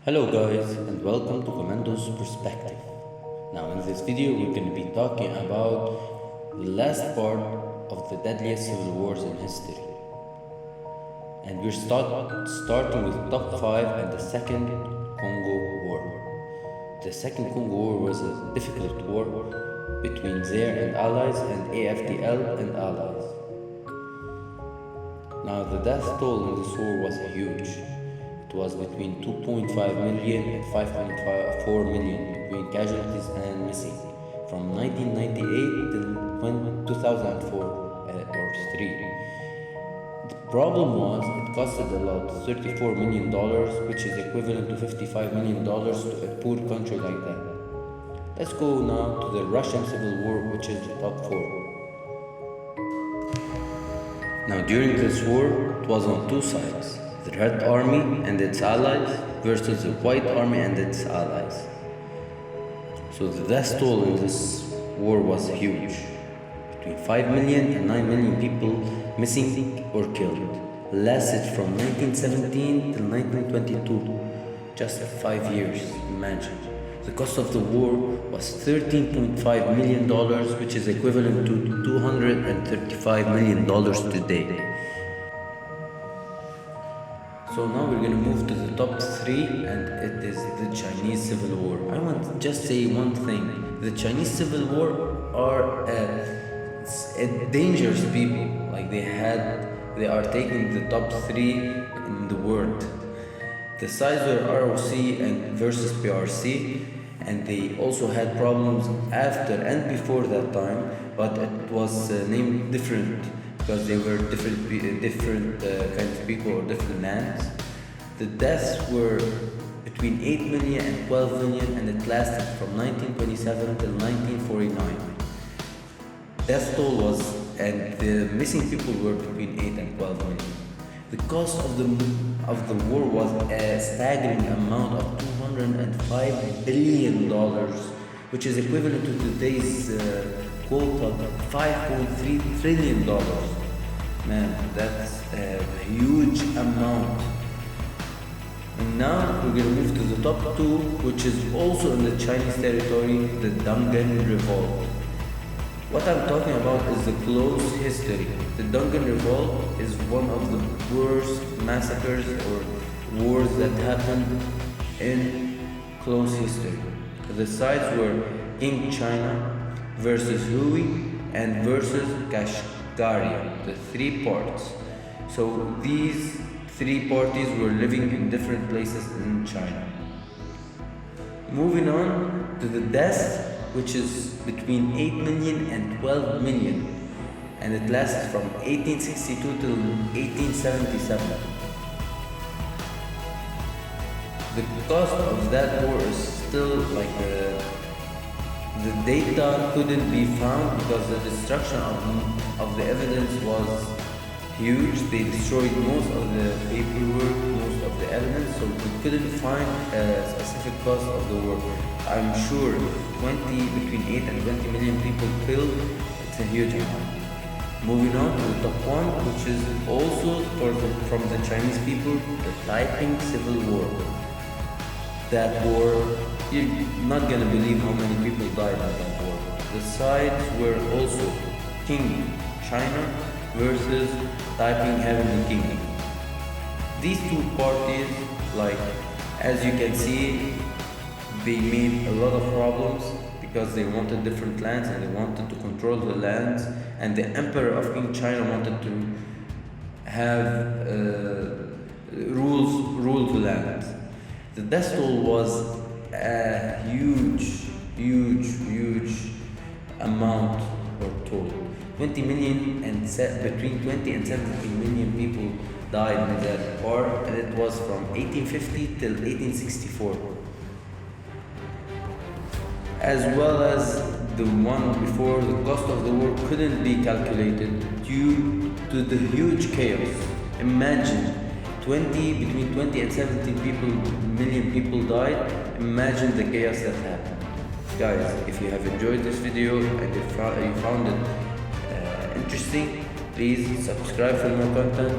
Hello guys and welcome to Commando's Perspective. Now in this video we're going to be talking about the last part of the deadliest civil wars in history. And we're starting with top 5 and the second Congo War. The second Congo War was a difficult war between Zaire and allies and AFDL and allies. Now the death toll in this war was huge. It was between 2.5 million and 5.4 million between casualties and missing from 1998 till 2004 or 3. The problem was it costed a lot, $34 million, which is equivalent to $55 million to a poor country like that. Let's go now to the Russian Civil War, which is the top 4. Now during this war, it was on two sides. The Red Army and its allies versus the White Army and its allies. So the death toll in this war was huge. Between 5 million and 9 million people missing or killed. Lasted from 1917 till 1922. Just 5 years, imagine. The cost of the war was $13.5 million, which is equivalent to $235 million today. So now we're gonna move to the top 3, and it is the Chinese Civil War. I want to just say one thing. The Chinese Civil War are dangerous people. Like they are taking the top 3 in the world. The sides were ROC and versus PRC, and they also had problems after and before that time, but it was named different because they were different kinds of people or different lands. The deaths were between 8 million and 12 million, and it lasted from 1927 till 1949. Death toll was, and the missing people were between 8 and 12 million. The cost of the war was a staggering amount of $205 billion, which is equivalent to today's quota of $5.3 trillion. Man, that's a huge amount. And now we're gonna move to the top 2, which is also in the Chinese territory, the Dungan Revolt. What I'm talking about is the close history. The Dungan Revolt is one of the worst massacres or wars that happened in close history. The sides were King China versus Hui and versus Kashgaria, the 3 parts. So these 3 parties were living in different places in China. Moving on to the deaths, which is between 8 million and 12 million, and it lasted from 1862 till 1877. The cost of that war is still like the data couldn't be found because the destruction of the evidence was huge. They destroyed most of the paperwork, most of the evidence, so we couldn't find a specific cost of the war. I'm sure between 8 and 20 million people killed, it's a huge amount. Moving on to the top 1, which is also from the Chinese people, the Taiping Civil War. That war, you're not gonna believe how many people died in that war. The sides were also King China versus Taiping Heavenly Kingdom. These 2 parties, like as you can see, they made a lot of problems because they wanted different lands and they wanted to control the lands, and the Emperor of King China wanted to have rule the land. The death toll was a huge amount or toll. 20 million and between 20 and 17 million people died in that war, and it was from 1850 till 1864. As well as the one before, the cost of the war couldn't be calculated due to the huge chaos. Imagine between 20 and 17 million people died. Imagine the chaos that happened. Guys, if you have enjoyed this video and you found it interesting, please subscribe for more content.